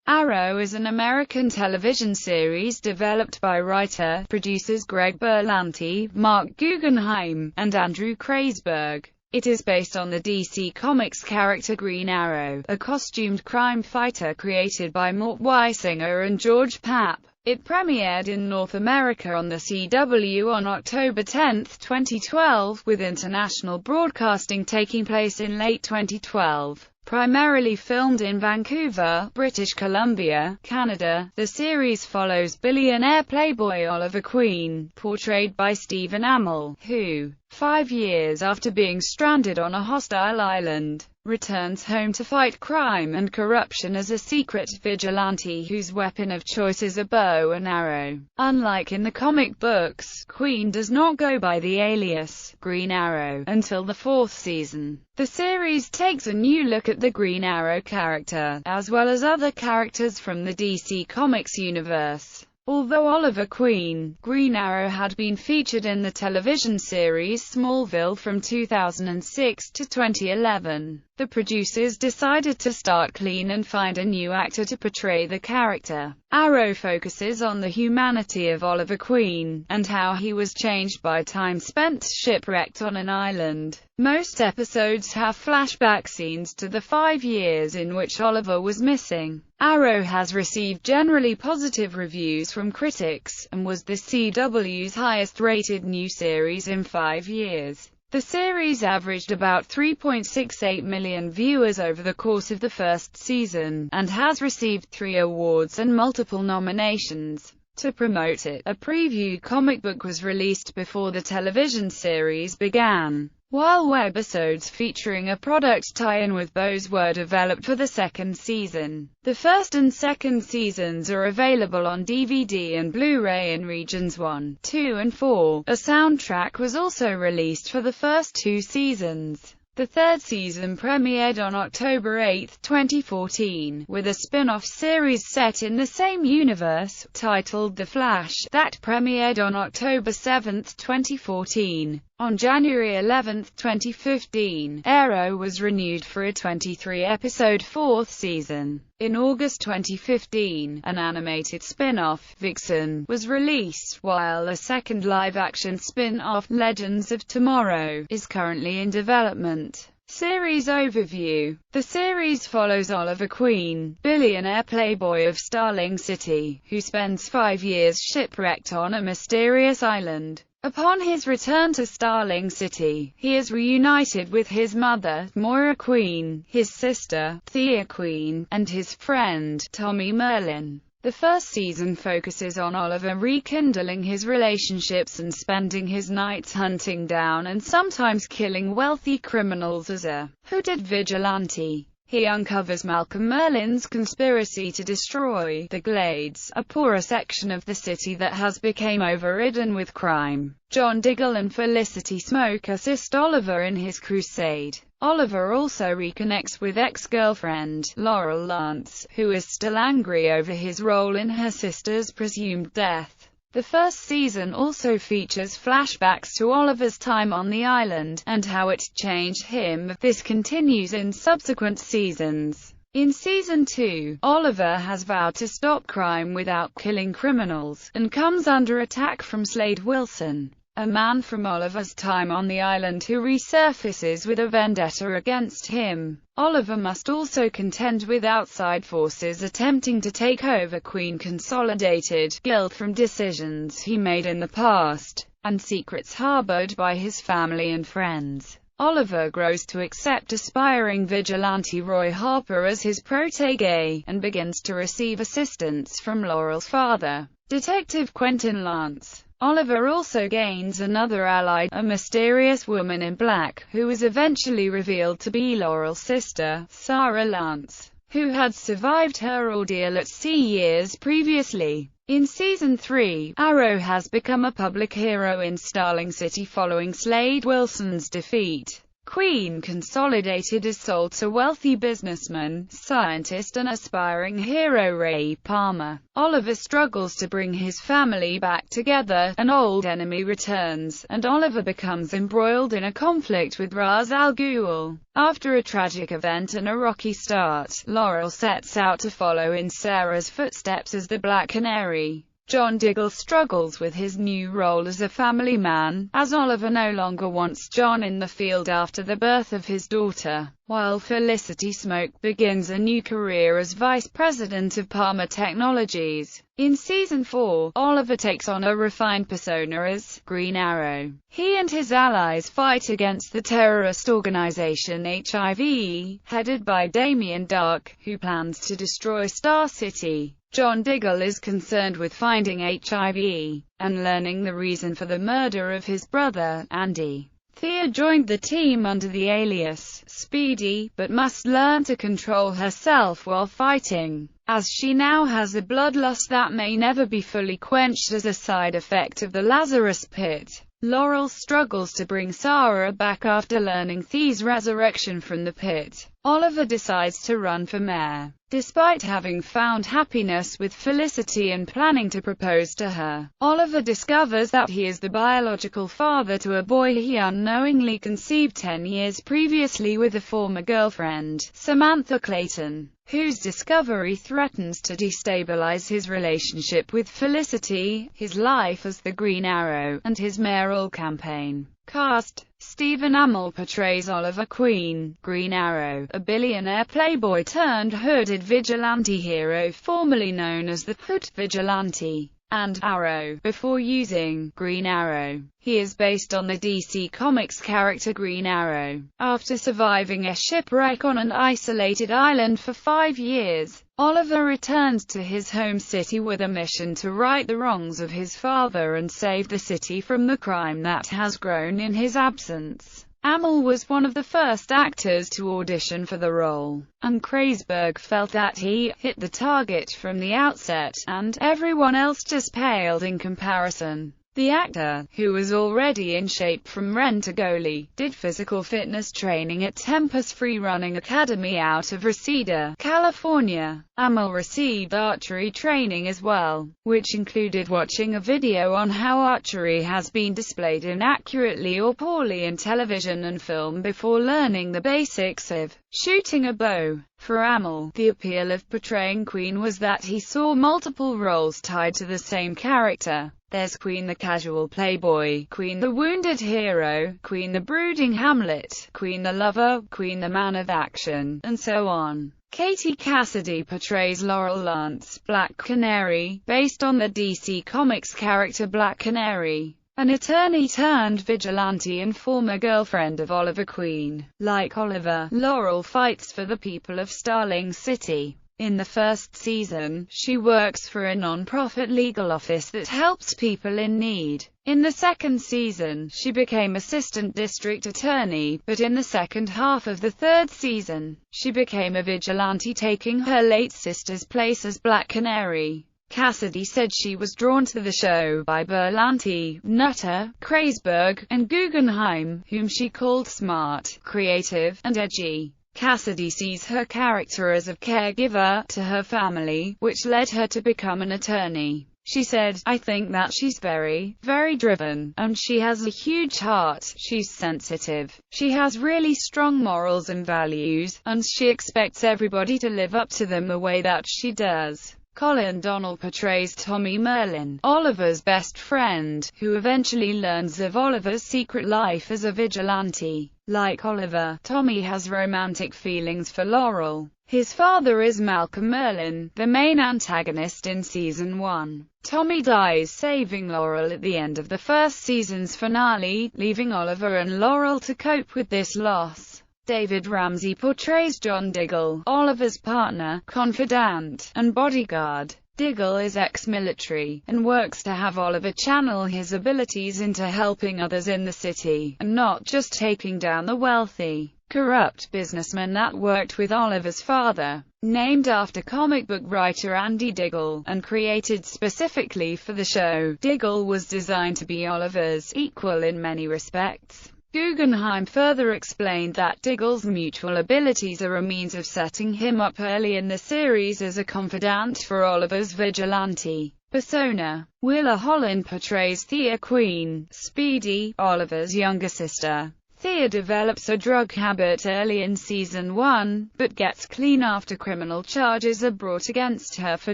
Arrow is an American television series developed by writer-producers Greg Berlanti, Mark Guggenheim, and Andrew Kreisberg. It is based on the DC Comics character Green Arrow, a costumed crime fighter created by Mort Weisinger and George Papp. It premiered in North America on The CW on October 10, 2012, with international broadcasting taking place in late 2012. Primarily filmed in Vancouver, British Columbia, Canada, the series follows billionaire playboy Oliver Queen, portrayed by Stephen Amell, who, 5 years after being stranded on a hostile island, returns home to fight crime and corruption as a secret vigilante whose weapon of choice is a bow and arrow. Unlike in the comic books, Queen does not go by the alias Green Arrow until the 4th season. The series takes a new look at the Green Arrow character, as well as other characters from the DC Comics universe. Although Oliver Queen, Green Arrow had been featured in the television series Smallville from 2006 to 2011, the producers decided to start clean and find a new actor to portray the character. Arrow focuses on the humanity of Oliver Queen, and how he was changed by time spent shipwrecked on an island. Most episodes have flashback scenes to the 5 years in which Oliver was missing. Arrow has received generally positive reviews from critics, and was the CW's highest-rated new series in 5 years. The series averaged about 3.68 million viewers over the course of the first season, and has received 3 awards and multiple nominations. To promote it, a preview comic book was released before the television series began, while webisodes featuring a product tie-in with Bose were developed for the 2nd season. The 1st and 2nd seasons are available on DVD and Blu-ray in regions 1, 2 and 4. A soundtrack was also released for the first 2 seasons. The 3rd season premiered on October 8, 2014, with a spin-off series set in the same universe, titled The Flash, that premiered on October 7, 2014. On January 11, 2015, Arrow was renewed for a 23-episode 4th season. In August 2015, an animated spin-off, Vixen, was released, while a second live-action spin-off, Legends of Tomorrow, is currently in development. Series overview. The series follows Oliver Queen, billionaire playboy of Starling City, who spends 5 years shipwrecked on a mysterious island. Upon his return to Starling City, he is reunited with his mother, Moira Queen, his sister, Thea Queen, and his friend, Tommy Merlin. The first season focuses on Oliver rekindling his relationships and spending his nights hunting down and sometimes killing wealthy criminals as a hooded vigilante. He uncovers Malcolm Merlyn's conspiracy to destroy the Glades, a poorer section of the city that has become overridden with crime. John Diggle and Felicity Smoke assist Oliver in his crusade. Oliver also reconnects with ex-girlfriend, Laurel Lance, who is still angry over his role in her sister's presumed death. The first season also features flashbacks to Oliver's time on the island, and how it changed him. This continues in subsequent seasons. In Season 2, Oliver has vowed to stop crime without killing criminals, and comes under attack from Slade Wilson, a man from Oliver's time on the island who resurfaces with a vendetta against him. Oliver must also contend with outside forces attempting to take over Queen, consolidated guilt from decisions he made in the past, and secrets harbored by his family and friends. Oliver grows to accept aspiring vigilante Roy Harper as his protégé, and begins to receive assistance from Laurel's father, Detective Quentin Lance. Oliver also gains another ally, a mysterious woman in black, who is eventually revealed to be Laurel's sister, Sarah Lance, who had survived her ordeal at sea years previously. In Season 3, Arrow has become a public hero in Starling City following Slade Wilson's defeat. Queen Consolidated is sold to wealthy businessman, scientist and aspiring hero Ray Palmer. Oliver struggles to bring his family back together, an old enemy returns, and Oliver becomes embroiled in a conflict with Ra's al Ghul. After a tragic event and a rocky start, Laurel sets out to follow in Sarah's footsteps as the Black Canary. John Diggle struggles with his new role as a family man, as Oliver no longer wants John in the field after the birth of his daughter, while Felicity Smoke begins a new career as vice president of Palmer Technologies. In Season 4, Oliver takes on a refined persona as Green Arrow. He and his allies fight against the terrorist organization HIV, headed by Damien Darhk, who plans to destroy Star City. John Diggle is concerned with finding HIV, and learning the reason for the murder of his brother, Andy. Thea joined the team under the alias Speedy, but must learn to control herself while fighting, as she now has a bloodlust that may never be fully quenched as a side effect of the Lazarus Pit. Laurel struggles to bring Sarah back after learning Thea's resurrection from the pit. Oliver decides to run for mayor. Despite having found happiness with Felicity and planning to propose to her, Oliver discovers that he is the biological father to a boy he unknowingly conceived 10 years previously with a former girlfriend, Samantha Clayton, whose discovery threatens to destabilize his relationship with Felicity, his life as the Green Arrow, and his mayoral campaign. Cast: Stephen Amell portrays Oliver Queen, Green Arrow, a billionaire playboy turned hooded vigilante hero formerly known as the Hood Vigilante and Arrow, before using Green Arrow. He is based on the DC Comics character Green Arrow. After surviving a shipwreck on an isolated island for 5 years, Oliver returns to his home city with a mission to right the wrongs of his father and save the city from the crime that has grown in his absence. Amell was one of the first actors to audition for the role, and Kreisberg felt that he hit the target from the outset, and everyone else just paled in comparison. The actor, who was already in shape from Rent-A-Goalie, did physical fitness training at Tempest Free Running Academy out of Reseda, California. Amell received archery training as well, which included watching a video on how archery has been displayed inaccurately or poorly in television and film before learning the basics of shooting a bow. For Amell, the appeal of portraying Queen was that he saw multiple roles tied to the same character. There's Queen the casual playboy, Queen the wounded hero, Queen the brooding Hamlet, Queen the lover, Queen the man of action, and so on. Katie Cassidy portrays Laurel Lance, Black Canary, based on the DC Comics character Black Canary, an attorney-turned-vigilante and former girlfriend of Oliver Queen. Like Oliver, Laurel fights for the people of Starling City. In the first season, she works for a non-profit legal office that helps people in need. In the second season, she became assistant district attorney, but in the second half of the third season, she became a vigilante taking her late sister's place as Black Canary. Cassidy said she was drawn to the show by Berlanti, Nutter, Kreisberg, and Guggenheim, whom she called smart, creative, and edgy. Cassidy sees her character as a caregiver to her family, which led her to become an attorney. She said, "I think that she's very driven, and she has a huge heart. She's sensitive. She has really strong morals and values, and she expects everybody to live up to them the way that she does." Colin Donnell portrays Tommy Merlin, Oliver's best friend, who eventually learns of Oliver's secret life as a vigilante. Like Oliver, Tommy has romantic feelings for Laurel. His father is Malcolm Merlin, the main antagonist in Season 1. Tommy dies saving Laurel at the end of the first season's finale, leaving Oliver and Laurel to cope with this loss. David Ramsey portrays John Diggle, Oliver's partner, confidant, and bodyguard. Diggle is ex-military, and works to have Oliver channel his abilities into helping others in the city, and not just taking down the wealthy, corrupt businessman that worked with Oliver's father. Named after comic book writer Andy Diggle, and created specifically for the show, Diggle was designed to be Oliver's equal in many respects. Guggenheim further explained that Diggle's mutual abilities are a means of setting him up early in the series as a confidant for Oliver's vigilante persona. Willa Holland portrays Thea Queen, Speedy, Oliver's younger sister. Thea develops a drug habit early in Season 1, but gets clean after criminal charges are brought against her for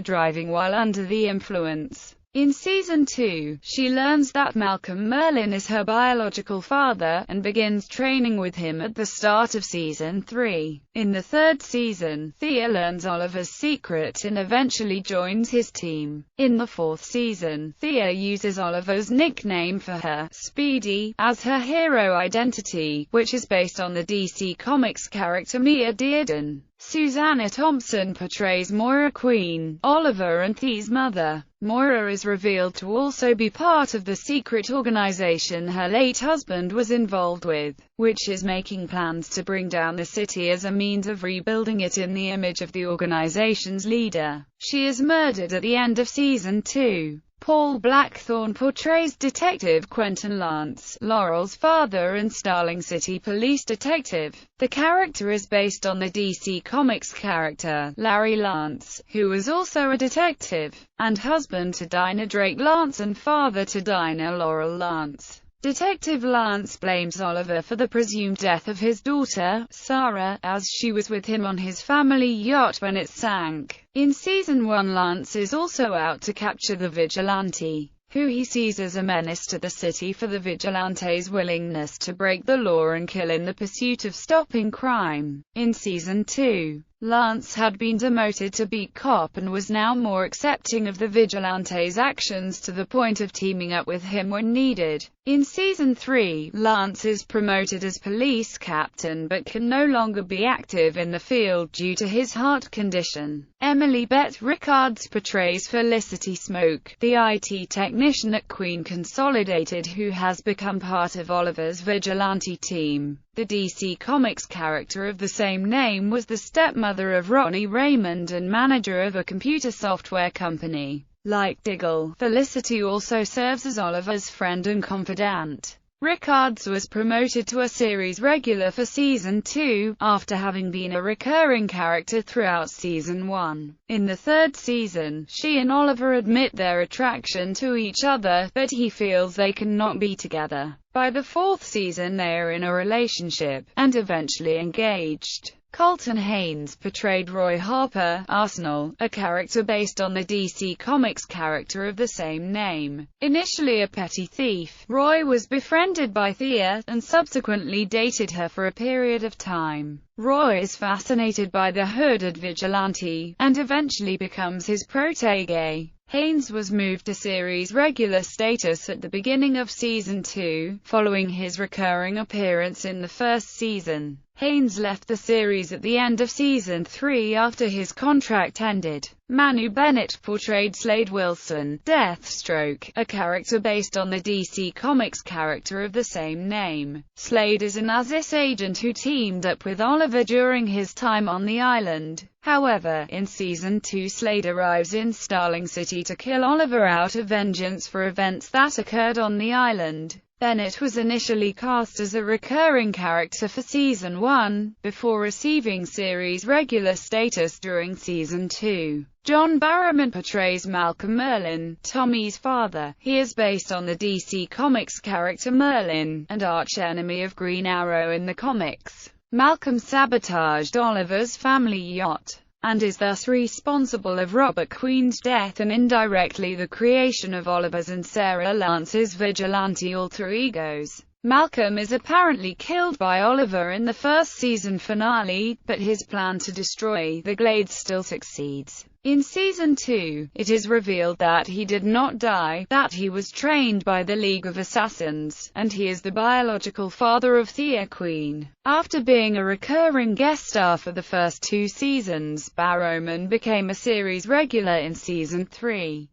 driving while under the influence. In Season 2, she learns that Malcolm Merlyn is her biological father, and begins training with him at the start of Season 3. In the third season, Thea learns Oliver's secret and eventually joins his team. In the fourth season, Thea uses Oliver's nickname for her, Speedy, as her hero identity, which is based on the DC Comics character Mia Dearden. Susanna Thompson portrays Moira Queen, Oliver and Thea's mother. Moira is revealed to also be part of the secret organization her late husband was involved with, which is making plans to bring down the city as a means of rebuilding it in the image of the organization's leader. She is murdered at the end of Season 2. Paul Blackthorne portrays Detective Quentin Lance, Laurel's father and Starling City Police detective. The character is based on the DC Comics character, Larry Lance, who was also a detective, and husband to Dinah Drake Lance and father to Dinah Laurel Lance. Detective Lance blames Oliver for the presumed death of his daughter, Sarah, as she was with him on his family yacht when it sank. In Season 1, Lance is also out to capture the vigilante, who he sees as a menace to the city for the vigilante's willingness to break the law and kill in the pursuit of stopping crime. In Season 2, Lance had been demoted to beat cop and was now more accepting of the vigilante's actions to the point of teaming up with him when needed. In Season 3, Lance is promoted as police captain but can no longer be active in the field due to his heart condition. Emily Beth Rickards portrays Felicity Smoke, the IT technician at Queen Consolidated who has become part of Oliver's vigilante team. The DC Comics character of the same name was the stepmother of Ronnie Raymond and manager of a computer software company. Like Diggle, Felicity also serves as Oliver's friend and confidant. Rickards was promoted to a series regular for Season 2, after having been a recurring character throughout Season 1. In the third season, she and Oliver admit their attraction to each other, but he feels they cannot be together. By the fourth season they are in a relationship, and eventually engaged. Colton Haynes portrayed Roy Harper, Arsenal, a character based on the DC Comics character of the same name. Initially a petty thief, Roy was befriended by Thea, and subsequently dated her for a period of time. Roy is fascinated by the hooded vigilante, and eventually becomes his protege. Haynes was moved to series regular status at the beginning of Season 2, following his recurring appearance in the first season. Haynes left the series at the end of Season 3 after his contract ended. Manu Bennett portrayed Slade Wilson, Deathstroke, a character based on the DC Comics character of the same name. Slade is an ISIS agent who teamed up with Oliver during his time on the island. However, in Season 2 Slade arrives in Starling City to kill Oliver out of vengeance for events that occurred on the island. Bennett was initially cast as a recurring character for Season 1, before receiving series regular status during Season 2. John Barrowman portrays Malcolm Merlyn, Tommy's father. He is based on the DC Comics character Merlyn, and arch-enemy of Green Arrow in the comics. Malcolm sabotaged Oliver's family yacht, and is thus responsible of Robert Queen's death and indirectly the creation of Oliver's and Sarah Lance's vigilante alter egos. Malcolm is apparently killed by Oliver in the first season finale, but his plan to destroy the Glades still succeeds. In Season 2, it is revealed that he did not die, that he was trained by the League of Assassins, and he is the biological father of Thea Queen. After being a recurring guest star for the first 2 seasons, Barrowman became a series regular in Season 3.